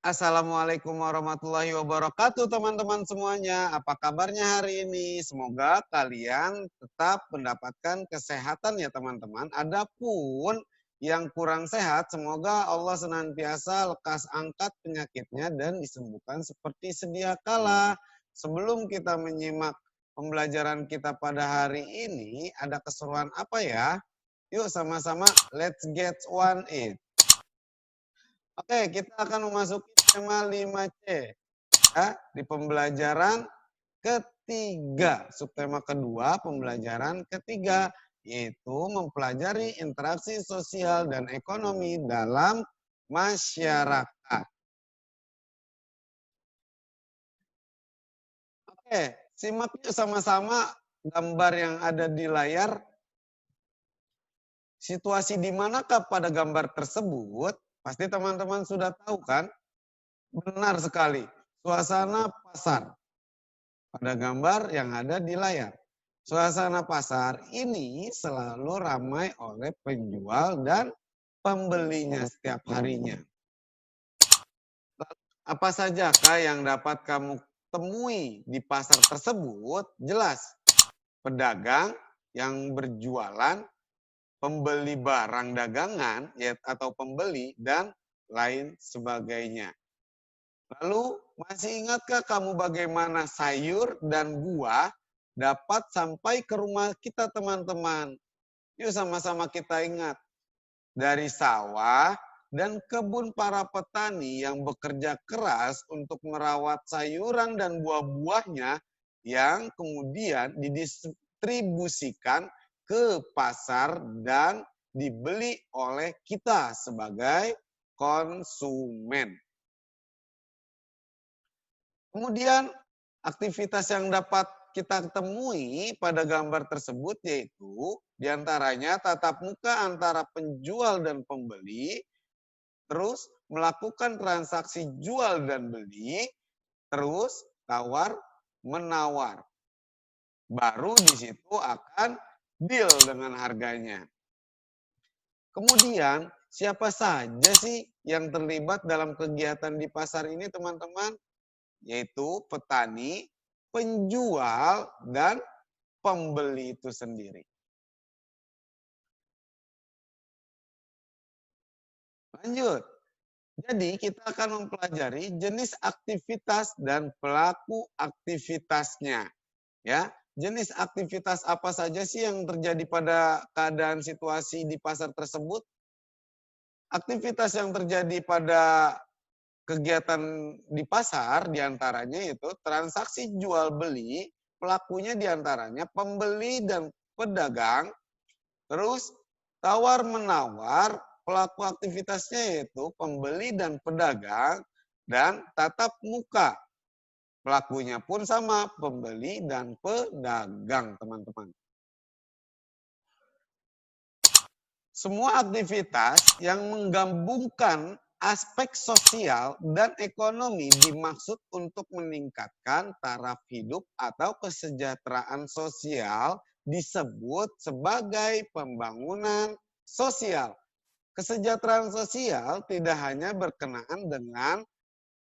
Assalamualaikum warahmatullahi wabarakatuh teman-teman semuanya. Apa kabarnya hari ini? Semoga kalian tetap mendapatkan kesehatan ya teman-teman. Adapun yang kurang sehat, semoga Allah senantiasa lekas angkat penyakitnya dan disembuhkan seperti sedia kala. Sebelum kita menyimak pembelajaran kita pada hari ini, ada keseruan apa ya? Yuk sama-sama let's get one it. Oke, kita akan memasuki tema 5C ya, di pembelajaran ketiga. Subtema kedua, pembelajaran ketiga, yaitu mempelajari interaksi sosial dan ekonomi dalam masyarakat. Oke, simak yuk sama-sama gambar yang ada di layar. Situasi di manakah pada gambar tersebut? Pasti teman-teman sudah tahu kan? Benar sekali, suasana pasar. Pada gambar yang ada di layar. Suasana pasar ini selalu ramai oleh penjual dan pembelinya setiap harinya. Apa sajakah yang dapat kamu temui di pasar tersebut? Jelas, pedagang yang berjualan, pembeli barang dagangan ya, atau pembeli, dan lain sebagainya. Lalu, masih ingatkah kamu bagaimana sayur dan buah dapat sampai ke rumah kita teman-teman? Yuk sama-sama kita ingat. Dari sawah dan kebun para petani yang bekerja keras untuk merawat sayuran dan buah-buahnya yang kemudian didistribusikan ke pasar dan dibeli oleh kita sebagai konsumen. Kemudian aktivitas yang dapat kita temui pada gambar tersebut yaitu diantaranya tatap muka antara penjual dan pembeli, terus melakukan transaksi jual dan beli, terus tawar menawar. Baru di situ akan deal dengan harganya. Kemudian siapa saja sih yang terlibat dalam kegiatan di pasar ini teman-teman? Yaitu petani, penjual, dan pembeli itu sendiri. Lanjut. Jadi kita akan mempelajari jenis aktivitas dan pelaku aktivitasnya. Ya, jenis aktivitas apa saja sih yang terjadi pada keadaan situasi di pasar tersebut? Aktivitas yang terjadi pada kegiatan di pasar diantaranya itu transaksi jual beli, pelakunya diantaranya pembeli dan pedagang, terus tawar menawar, pelaku aktivitasnya yaitu pembeli dan pedagang, dan tatap muka, pelakunya pun sama, pembeli dan pedagang teman-teman. Semua aktivitas yang menggabungkan aspek sosial dan ekonomi dimaksud untuk meningkatkan taraf hidup atau kesejahteraan sosial disebut sebagai pembangunan sosial. Kesejahteraan sosial tidak hanya berkenaan dengan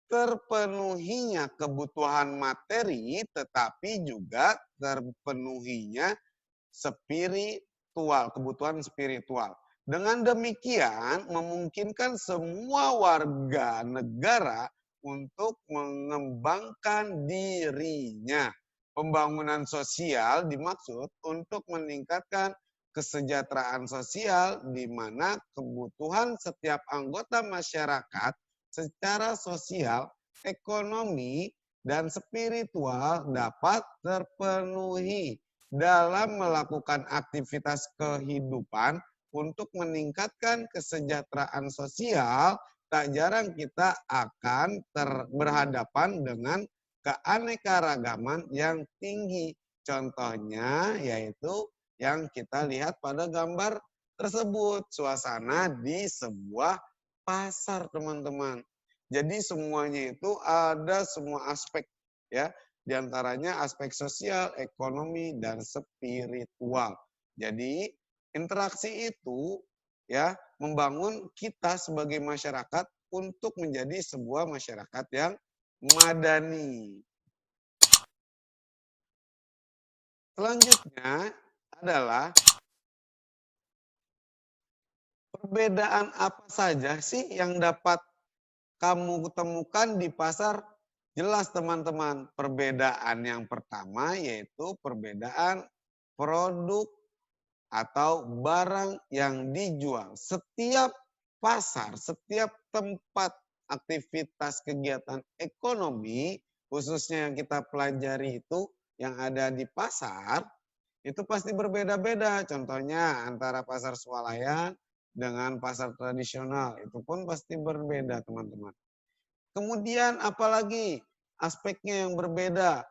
terpenuhinya kebutuhan materi, tetapi juga terpenuhinya spiritual, kebutuhan spiritual. Dengan demikian memungkinkan semua warga negara untuk mengembangkan dirinya. Pembangunan sosial dimaksud untuk meningkatkan kesejahteraan sosial di mana kebutuhan setiap anggota masyarakat secara sosial, ekonomi, dan spiritual dapat terpenuhi dalam melakukan aktivitas kehidupan untuk meningkatkan kesejahteraan sosial. Tak jarang kita akan berhadapan dengan keanekaragaman yang tinggi. Contohnya yaitu yang kita lihat pada gambar tersebut, suasana di sebuah pasar teman-teman. Jadi semuanya itu ada semua aspek ya, diantaranya aspek sosial, ekonomi, dan spiritual. Jadi interaksi itu ya membangun kita sebagai masyarakat untuk menjadi sebuah masyarakat yang madani. Selanjutnya adalah perbedaan apa saja sih yang dapat kamu temukan di pasar? Jelas teman-teman, perbedaan yang pertama yaitu perbedaan produk atau barang yang dijual. Setiap pasar, setiap tempat aktivitas kegiatan ekonomi, khususnya yang kita pelajari itu, yang ada di pasar, itu pasti berbeda-beda. Contohnya antara pasar swalayan dengan pasar tradisional, itu pun pasti berbeda teman-teman. Kemudian apalagi aspeknya yang berbeda?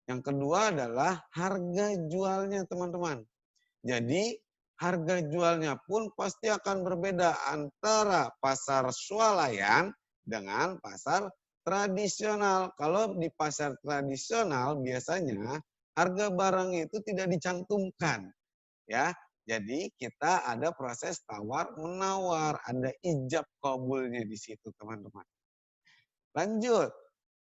Yang kedua adalah harga jualnya teman-teman. Jadi harga jualnya pun pasti akan berbeda antara pasar swalayan dengan pasar tradisional. Kalau di pasar tradisional biasanya harga barang itu tidak dicantumkan, ya. Jadi kita ada proses tawar menawar, ada ijab kabulnya di situ teman-teman. Lanjut,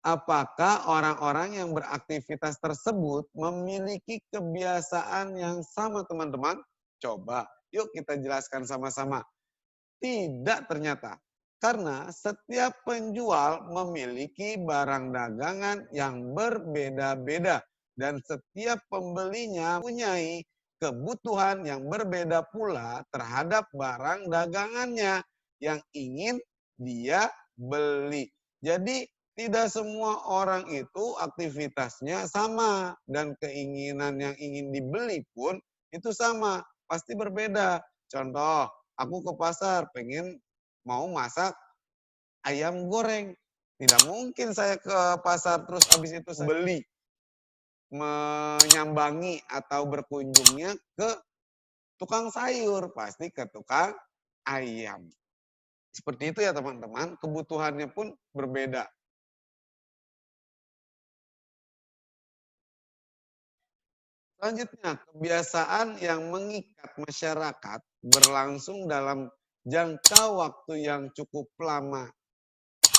apakah orang-orang yang beraktivitas tersebut memiliki kebiasaan yang sama teman-teman? Coba, yuk kita jelaskan sama-sama. Tidak ternyata. Karena setiap penjual memiliki barang dagangan yang berbeda-beda. Dan setiap pembelinya mempunyai kebutuhan yang berbeda pula terhadap barang dagangannya yang ingin dia beli. Jadi tidak semua orang itu aktivitasnya sama dan keinginan yang ingin dibeli pun itu sama, pasti berbeda. Contoh, aku ke pasar pengen mau masak ayam goreng. Tidak mungkin saya ke pasar terus habis itu saya beli, menyambangi atau berkunjungnya ke tukang sayur, pasti ke tukang ayam. Seperti itu ya teman-teman, kebutuhannya pun berbeda. Selanjutnya, kebiasaan yang mengikat masyarakat berlangsung dalam jangka waktu yang cukup lama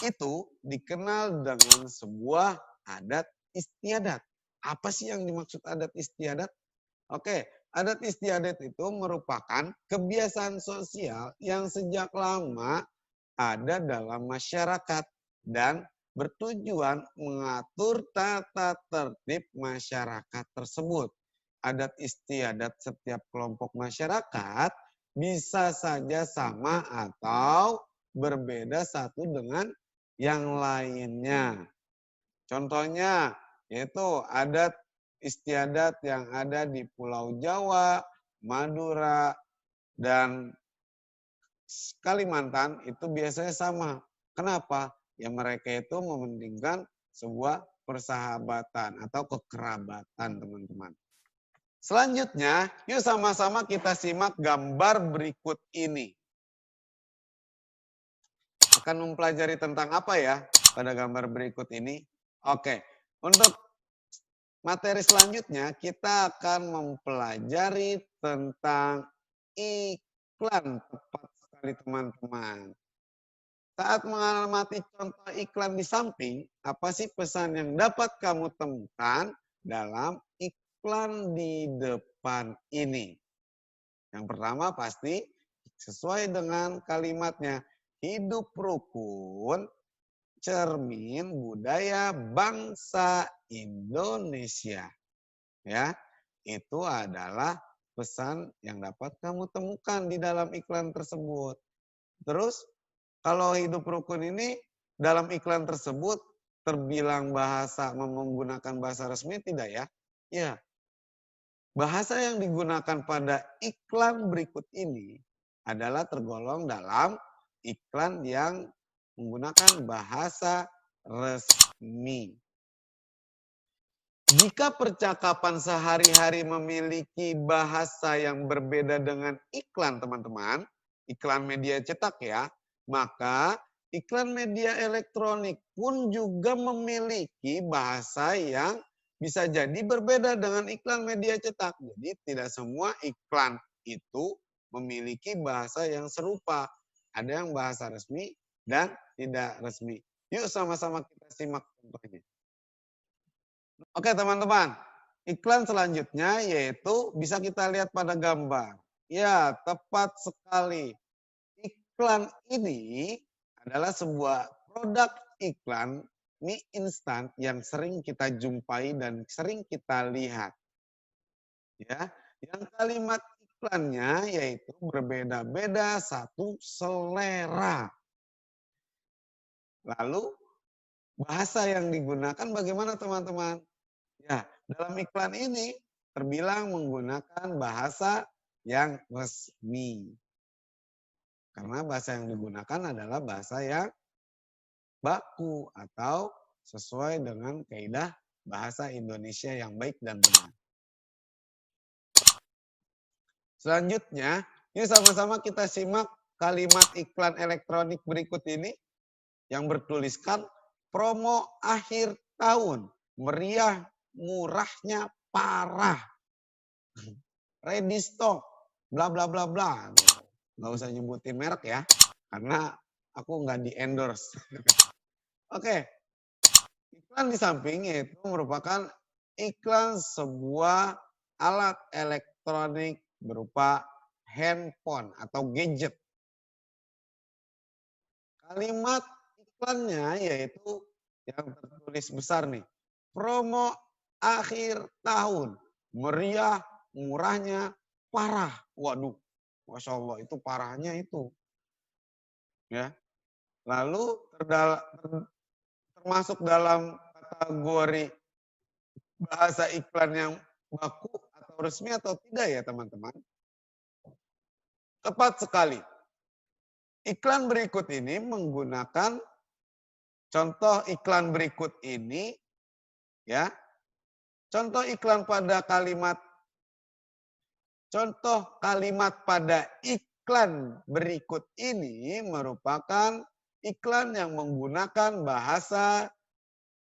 itu dikenal dengan sebuah adat istiadat. Apa sih yang dimaksud adat istiadat? Oke, adat istiadat itu merupakan kebiasaan sosial yang sejak lama ada dalam masyarakat dan bertujuan mengatur tata tertib masyarakat tersebut. Adat istiadat setiap kelompok masyarakat bisa saja sama atau berbeda satu dengan yang lainnya. Contohnya yaitu adat istiadat yang ada di Pulau Jawa, Madura, dan Kalimantan itu biasanya sama. Kenapa? Ya mereka itu mementingkan sebuah persahabatan atau kekerabatan teman-teman. Selanjutnya, yuk sama-sama kita simak gambar berikut ini. Akan mempelajari tentang apa ya pada gambar berikut ini? Oke, untuk materi selanjutnya kita akan mempelajari tentang iklan, tepat sekali teman-teman. Saat mengamati contoh iklan di samping, apa sih pesan yang dapat kamu temukan dalam iklan di depan ini? Yang pertama pasti sesuai dengan kalimatnya, hidup rukun, cermin budaya bangsa Indonesia. Ya, itu adalah pesan yang dapat kamu temukan di dalam iklan tersebut. Terus kalau hidup rukun ini dalam iklan tersebut terbilang bahasa menggunakan bahasa resmi tidak ya? Ya. Bahasa yang digunakan pada iklan berikut ini adalah tergolong dalam iklan yang menggunakan bahasa resmi. Jika percakapan sehari-hari memiliki bahasa yang berbeda dengan iklan teman-teman, iklan media cetak ya, maka iklan media elektronik pun juga memiliki bahasa yang bisa jadi berbeda dengan iklan media cetak. Jadi tidak semua iklan itu memiliki bahasa yang serupa. Ada yang bahasa resmi dan tidak resmi. Yuk sama-sama kita simak contohnya. Oke teman-teman, iklan selanjutnya yaitu bisa kita lihat pada gambar. Ya, tepat sekali. Iklan ini adalah sebuah produk iklan mie instan yang sering kita jumpai dan sering kita lihat. Ya, yang kalimat iklannya yaitu berbeda-beda satu selera. Lalu bahasa yang digunakan bagaimana teman-teman? Ya, dalam iklan ini terbilang menggunakan bahasa yang resmi. Karena bahasa yang digunakan adalah bahasa yang baku atau sesuai dengan kaidah bahasa Indonesia yang baik dan benar. Selanjutnya, yuk sama-sama kita simak kalimat iklan elektronik berikut ini yang bertuliskan promo akhir tahun, meriah, murahnya parah. Ready stock, bla bla bla bla. Nggak usah nyebutin merek ya, karena aku nggak di endorse. Oke, iklan di samping itu merupakan iklan sebuah alat elektronik berupa handphone atau gadget. Kalimat iklannya yaitu yang tertulis besar nih, promo akhir tahun, meriah, murahnya, parah. Waduh, Masya Allah itu parahnya itu. Ya, lalu termasuk dalam kategori bahasa iklan yang baku atau resmi atau tidak ya teman-teman? Tepat sekali. Iklan berikut ini menggunakan contoh iklan berikut ini ya. Contoh kalimat pada iklan berikut ini merupakan iklan yang menggunakan bahasa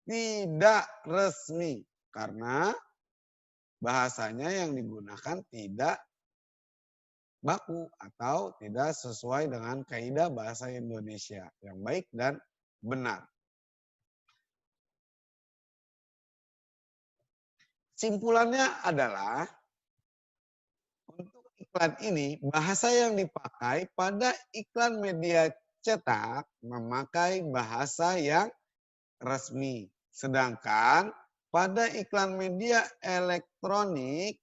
tidak resmi karena bahasanya yang digunakan tidak baku atau tidak sesuai dengan kaidah bahasa Indonesia yang baik dan benar. Simpulannya adalah untuk iklan ini bahasa yang dipakai pada iklan media cetak memakai bahasa yang resmi. Sedangkan pada iklan media elektronik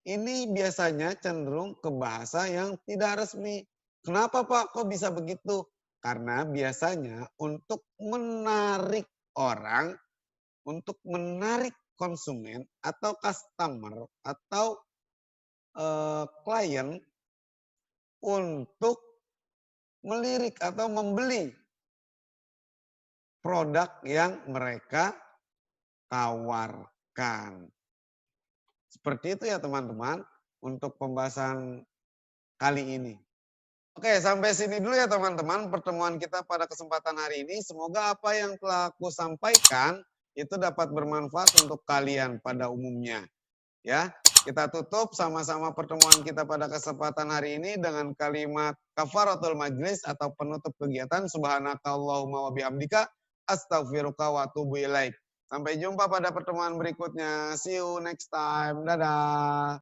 ini biasanya cenderung ke bahasa yang tidak resmi. Kenapa Pak kok bisa begitu? Karena biasanya untuk menarik orang, untuk menarik konsumen atau customer atau klien untuk melirik atau membeli produk yang mereka tawarkan. Seperti itu ya teman-teman untuk pembahasan kali ini. Oke, sampai sini dulu ya teman-teman pertemuan kita pada kesempatan hari ini. Semoga apa yang telah aku sampaikan itu dapat bermanfaat untuk kalian pada umumnya. Ya, kita tutup sama-sama pertemuan kita pada kesempatan hari ini dengan kalimat kafaratul majlis atau penutup kegiatan subhanakallahumma wa bihamdika astaghfiruka wa atubu ilaik. Sampai jumpa pada pertemuan berikutnya. See you next time. Dadah.